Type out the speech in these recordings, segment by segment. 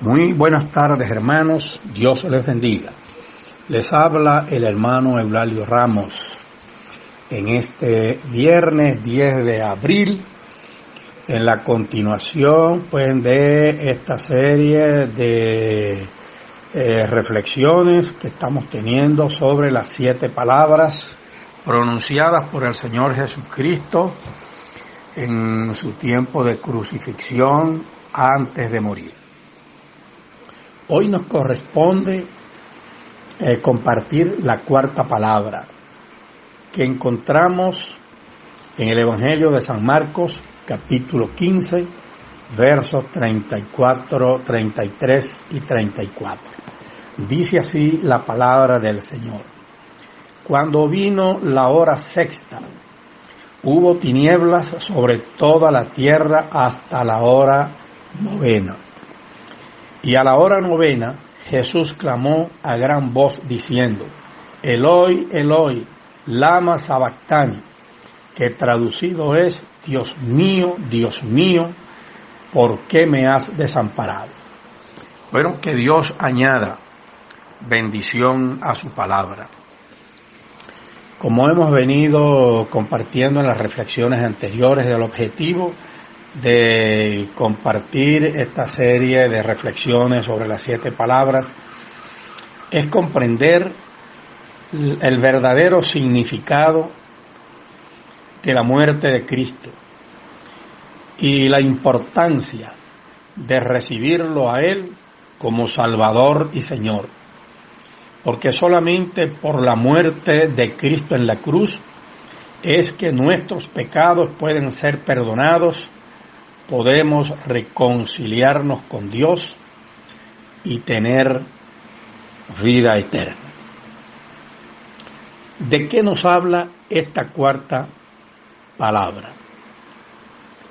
Muy buenas tardes, hermanos. Dios les bendiga. Les habla el hermano Eulalio Ramos en este viernes 10 de abril, en la continuación de esta serie de reflexiones que estamos teniendo sobre las 7 palabras pronunciadas por el Señor Jesucristo en su tiempo de crucifixión antes de morir. Hoy nos corresponde compartir la 4ª palabra que encontramos en el Evangelio de San Marcos, capítulo 15, versos 34, 33 y 34. Dice así la palabra del Señor. Cuando vino la hora sexta, hubo tinieblas sobre toda la tierra hasta la hora 9. Y a la hora 9, Jesús clamó a gran voz diciendo: Eloi, Eloi, lama sabactani, que traducido es: Dios mío, ¿por qué me has desamparado? Bueno, que Dios añada bendición a su palabra. Como hemos venido compartiendo en las reflexiones anteriores, del objetivo de compartir esta serie de reflexiones sobre las 7 palabras es comprender el verdadero significado de la muerte de Cristo y la importancia de recibirlo a Él como Salvador y Señor, porque solamente por la muerte de Cristo en la cruz es que nuestros pecados pueden ser perdonados, podemos reconciliarnos con Dios y tener vida eterna. ¿De qué nos habla esta 4ª palabra?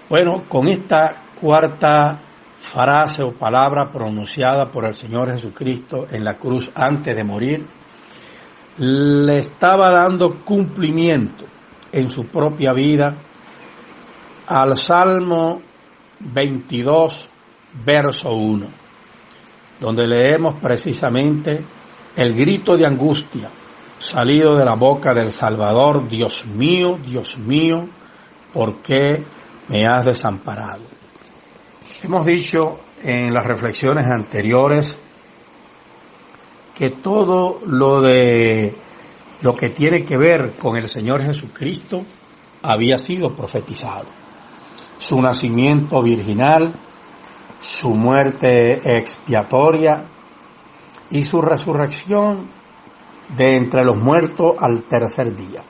Bueno, con esta 4ª frase o palabra pronunciada por el Señor Jesucristo en la cruz antes de morir, le estaba dando cumplimiento en su propia vida al Salmo 22, verso 1, donde leemos precisamente el grito de angustia salido de la boca del Salvador: Dios mío, ¿por qué me has desamparado? Hemos dicho en las reflexiones anteriores que todo lo que tiene que ver con el Señor Jesucristo había sido profetizado. Su nacimiento virginal, su muerte expiatoria y su resurrección de entre los muertos al tercer día.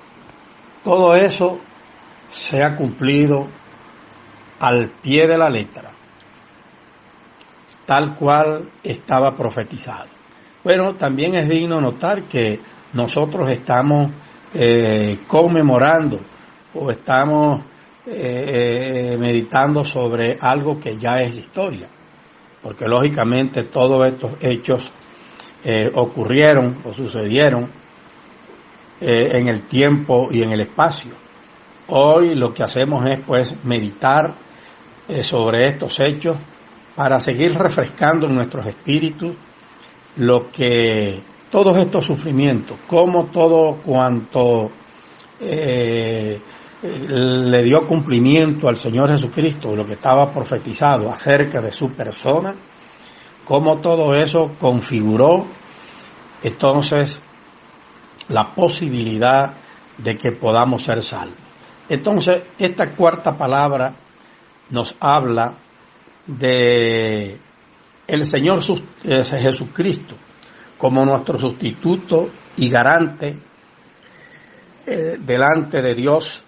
Todo eso se ha cumplido al pie de la letra, tal cual estaba profetizado. Bueno, también es digno notar que nosotros estamos conmemorando o estamos meditando sobre algo que ya es historia, porque lógicamente todos estos hechos ocurrieron o sucedieron en el tiempo y en el espacio. Hoy lo que hacemos es meditar sobre estos hechos para seguir refrescando en nuestros espíritus lo que todos estos sufrimientos, como todo cuanto le dio cumplimiento al Señor Jesucristo, lo que estaba profetizado acerca de su persona, cómo todo eso configuró entonces la posibilidad de que podamos ser salvos. Entonces, esta 4ª palabra nos habla de el Señor Jesucristo como nuestro sustituto y garante delante de Dios,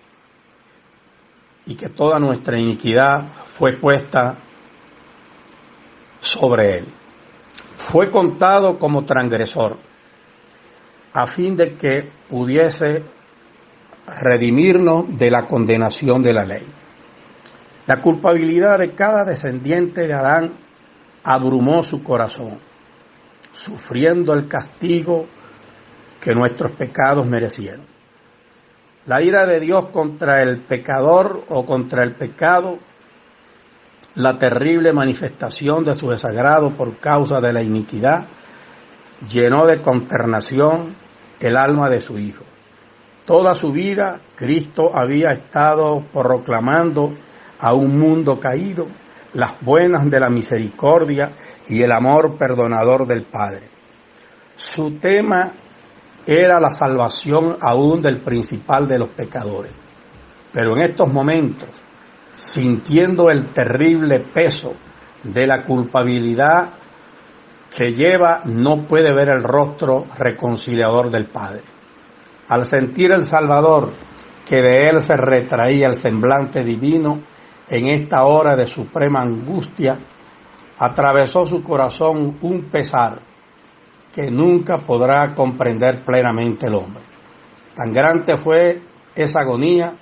y que toda nuestra iniquidad fue puesta sobre Él. Fue contado como transgresor, a fin de que pudiese redimirnos de la condenación de la ley. La culpabilidad de cada descendiente de Adán abrumó su corazón, sufriendo el castigo que nuestros pecados merecieron. La ira de Dios contra el pecador o contra el pecado la terrible manifestación de su desagrado por causa de la iniquidad llenó de consternación el alma de su Hijo. Toda su vida Cristo había estado proclamando a un mundo caído las buenas de la misericordia y el amor perdonador del Padre. Su tema era la salvación aún del principal de los pecadores. Pero en estos momentos, sintiendo el terrible peso de la culpabilidad que lleva, no puede ver el rostro reconciliador del Padre. Al sentir el Salvador que de él se retraía el semblante divino, en esta hora de suprema angustia, atravesó su corazón un pesar que nunca podrá comprender plenamente el hombre. Tan grande fue esa agonía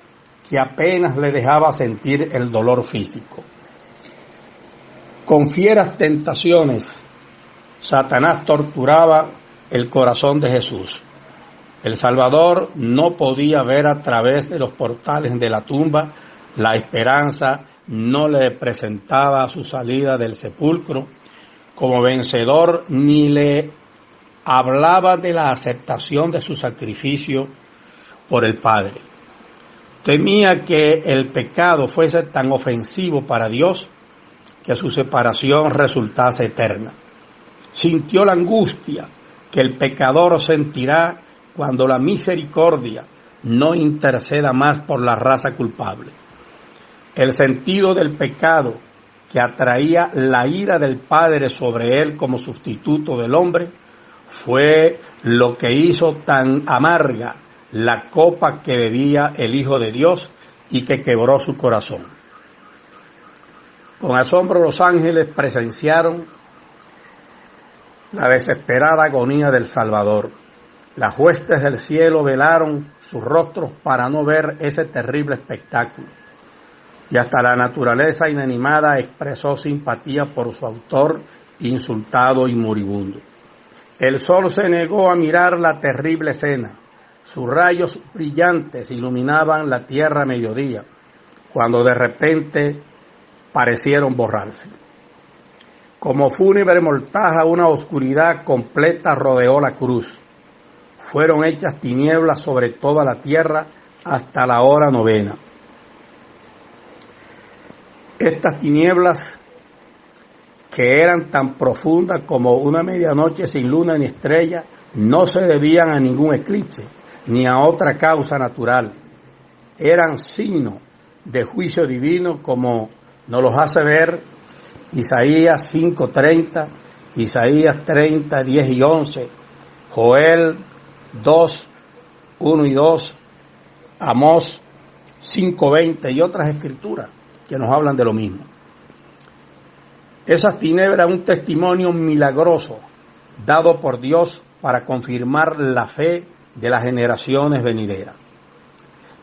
que apenas le dejaba sentir el dolor físico. Con fieras tentaciones, Satanás torturaba el corazón de Jesús. El Salvador no podía ver a través de los portales de la tumba. La esperanza no le presentaba su salida del sepulcro como vencedor, ni le hablaba de la aceptación de su sacrificio por el Padre. Temía que el pecado fuese tan ofensivo para Dios que su separación resultase eterna. Sintió la angustia que el pecador sentirá cuando la misericordia no interceda más por la raza culpable. El sentido del pecado que atraía la ira del Padre sobre él como sustituto del hombre fue lo que hizo tan amarga la copa que bebía el Hijo de Dios y que quebró su corazón. Con asombro los ángeles presenciaron la desesperada agonía del Salvador. Las huestes del cielo velaron sus rostros para no ver ese terrible espectáculo. Y hasta la naturaleza inanimada expresó simpatía por su autor insultado y moribundo. El sol se negó a mirar la terrible escena. Sus rayos brillantes iluminaban la tierra a mediodía, cuando de repente parecieron borrarse. Como fúnebre mortaja, una oscuridad completa rodeó la cruz. Fueron hechas tinieblas sobre toda la tierra hasta la hora 9. Estas tinieblas, que eran tan profundas como una medianoche sin luna ni estrella, no se debían a ningún eclipse, ni a otra causa natural. Eran signo de juicio divino, como nos los hace ver Isaías 5:30, Isaías 30, 10 y 11, Joel 2, 1 y 2, Amós 5:20 y otras escrituras que nos hablan de lo mismo. Esas tinieblas, un testimonio milagroso dado por Dios para confirmar la fe de las generaciones venideras.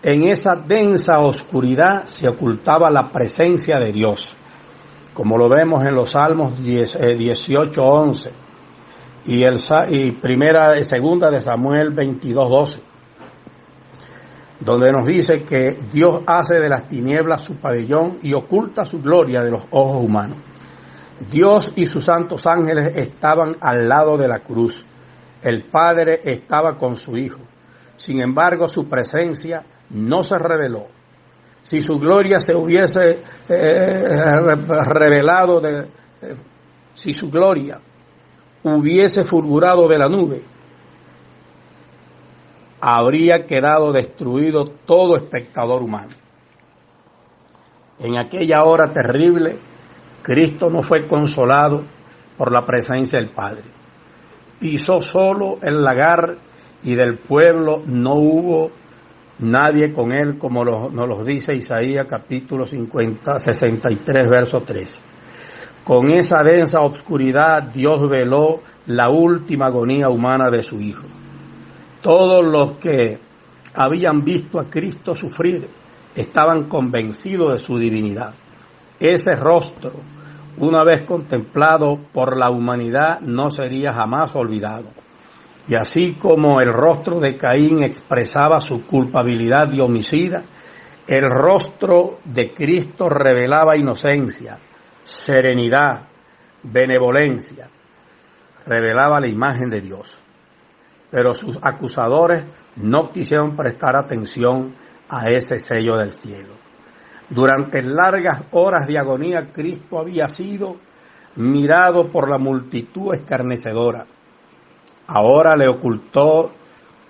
En esa densa oscuridad se ocultaba la presencia de Dios, como lo vemos en los Salmos 18:11 y primera y segunda de Samuel 22:12, donde nos dice que Dios hace de las tinieblas su pabellón y oculta su gloria de los ojos humanos. Dios y sus santos ángeles estaban al lado de la cruz. El Padre estaba con su Hijo. Sin embargo, su presencia no se reveló. Si su gloria se hubiese revelado, si su gloria hubiese fulgurado de la nube, habría quedado destruido todo espectador humano. En aquella hora terrible, Cristo no fue consolado por la presencia del Padre. Pisó solo el lagar y del pueblo no hubo nadie con él, como nos lo dice Isaías capítulo 63, verso 3. Con esa densa obscuridad Dios veló la última agonía humana de su Hijo. Todos los que habían visto a Cristo sufrir estaban convencidos de su divinidad. Ese rostro, una vez contemplado por la humanidad, no sería jamás olvidado. Y así como el rostro de Caín expresaba su culpabilidad de homicida, el rostro de Cristo revelaba inocencia, serenidad, benevolencia. Revelaba la imagen de Dios. Pero sus acusadores no quisieron prestar atención a ese sello del cielo. Durante largas horas de agonía, Cristo había sido mirado por la multitud escarnecedora. Ahora le ocultó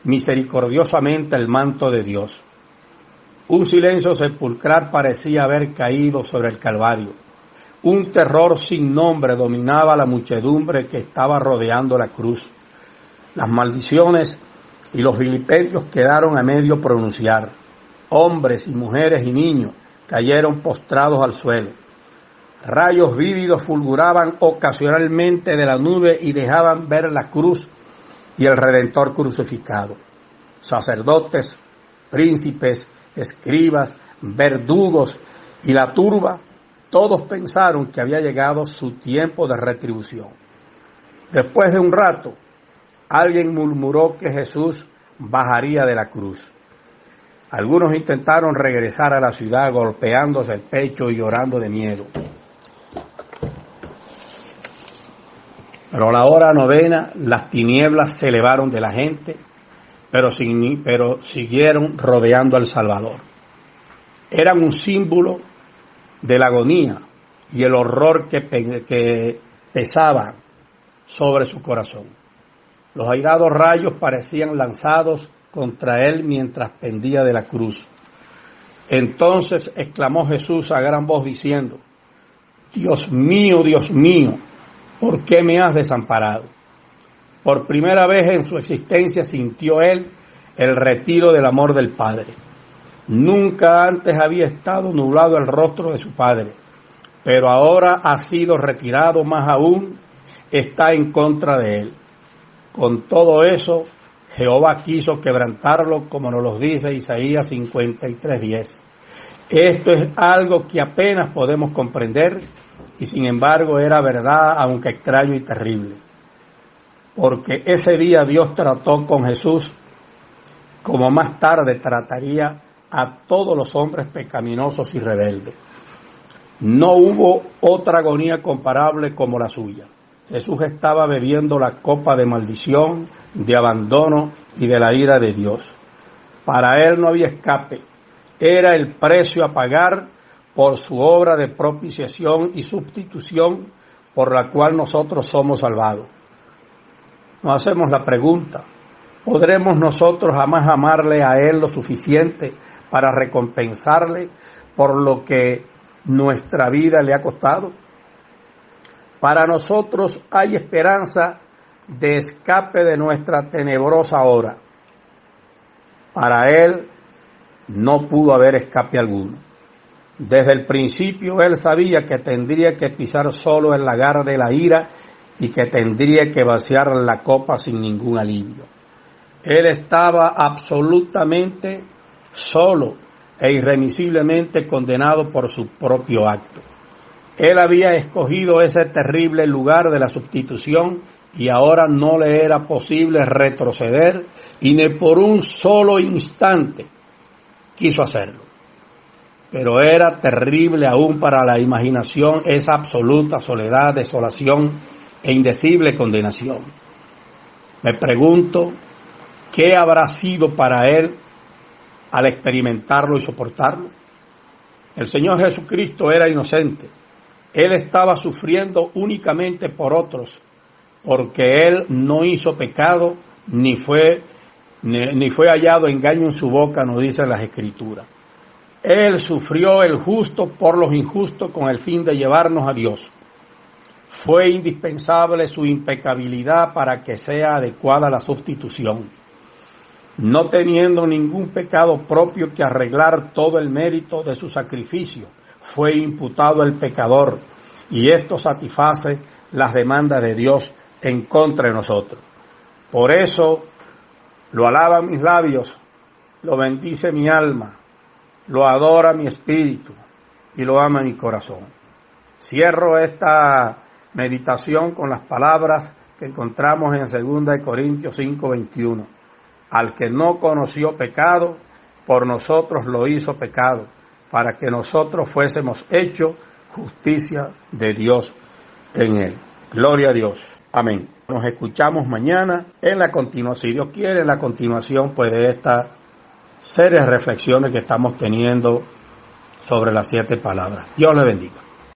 misericordiosamente el manto de Dios. Un silencio sepulcral parecía haber caído sobre el Calvario. Un terror sin nombre dominaba la muchedumbre que estaba rodeando la cruz. Las maldiciones y los vilipendios quedaron a medio pronunciar. Hombres y mujeres y niños cayeron postrados al suelo. Rayos vívidos fulguraban ocasionalmente de la nube y dejaban ver la cruz y el Redentor crucificado. Sacerdotes, príncipes, escribas, verdugos y la turba, todos pensaron que había llegado su tiempo de retribución. Después de un rato, alguien murmuró que Jesús bajaría de la cruz. Algunos intentaron regresar a la ciudad golpeándose el pecho y llorando de miedo. Pero a la hora novena, las tinieblas se elevaron de la gente, pero siguieron rodeando al Salvador. Eran un símbolo de la agonía y el horror que pesaba sobre su corazón. Los airados rayos parecían lanzados contra él mientras pendía de la cruz. Entonces exclamó Jesús a gran voz diciendo: Dios mío, ¿por qué me has desamparado? Por primera vez en su existencia sintió él el retiro del amor del Padre. Nunca antes había estado nublado el rostro de su Padre, pero ahora ha sido retirado, más aún está en contra de él. Con todo eso, Jehová quiso quebrantarlo, como nos lo dice Isaías 53:10. Esto es algo que apenas podemos comprender y sin embargo era verdad, aunque extraño y terrible. Porque ese día Dios trató con Jesús como más tarde trataría a todos los hombres pecaminosos y rebeldes. No hubo otra agonía comparable como la suya. Jesús estaba bebiendo la copa de maldición, de abandono y de la ira de Dios. Para él no había escape. Era el precio a pagar por su obra de propiciación y sustitución por la cual nosotros somos salvados. Nos hacemos la pregunta: ¿podremos nosotros jamás amarle a él lo suficiente para recompensarle por lo que nuestra vida le ha costado? Para nosotros hay esperanza de escape de nuestra tenebrosa hora. Para él no pudo haber escape alguno. Desde el principio él sabía que tendría que pisar solo el lagar de la ira y que tendría que vaciar la copa sin ningún alivio. Él estaba absolutamente solo e irremisiblemente condenado por su propio acto. Él había escogido ese terrible lugar de la sustitución y ahora no le era posible retroceder y ni por un solo instante quiso hacerlo. Pero era terrible aún para la imaginación esa absoluta soledad, desolación e indecible condenación. Me pregunto, ¿qué habrá sido para él al experimentarlo y soportarlo? El Señor Jesucristo era inocente. Él estaba sufriendo únicamente por otros, porque él no hizo pecado, ni fue hallado engaño en su boca, nos dicen las Escrituras. Él sufrió el justo por los injustos con el fin de llevarnos a Dios. Fue indispensable su impecabilidad para que sea adecuada la sustitución. No teniendo ningún pecado propio que arreglar todo el mérito de su sacrificio, fue imputado el pecador, y esto satisface las demandas de Dios en contra de nosotros. Por eso lo alaban mis labios, lo bendice mi alma, lo adora mi espíritu y lo ama mi corazón. Cierro esta meditación con las palabras que encontramos en 2 Corintios 5:21. Al que no conoció pecado, por nosotros lo hizo pecado, para que nosotros fuésemos hechos justicia de Dios en él. Gloria a Dios. Amén. Nos escuchamos mañana en la continuación, si Dios quiere, en la continuación pues de esta serie de reflexiones que estamos teniendo sobre las 7 palabras. Dios le bendiga.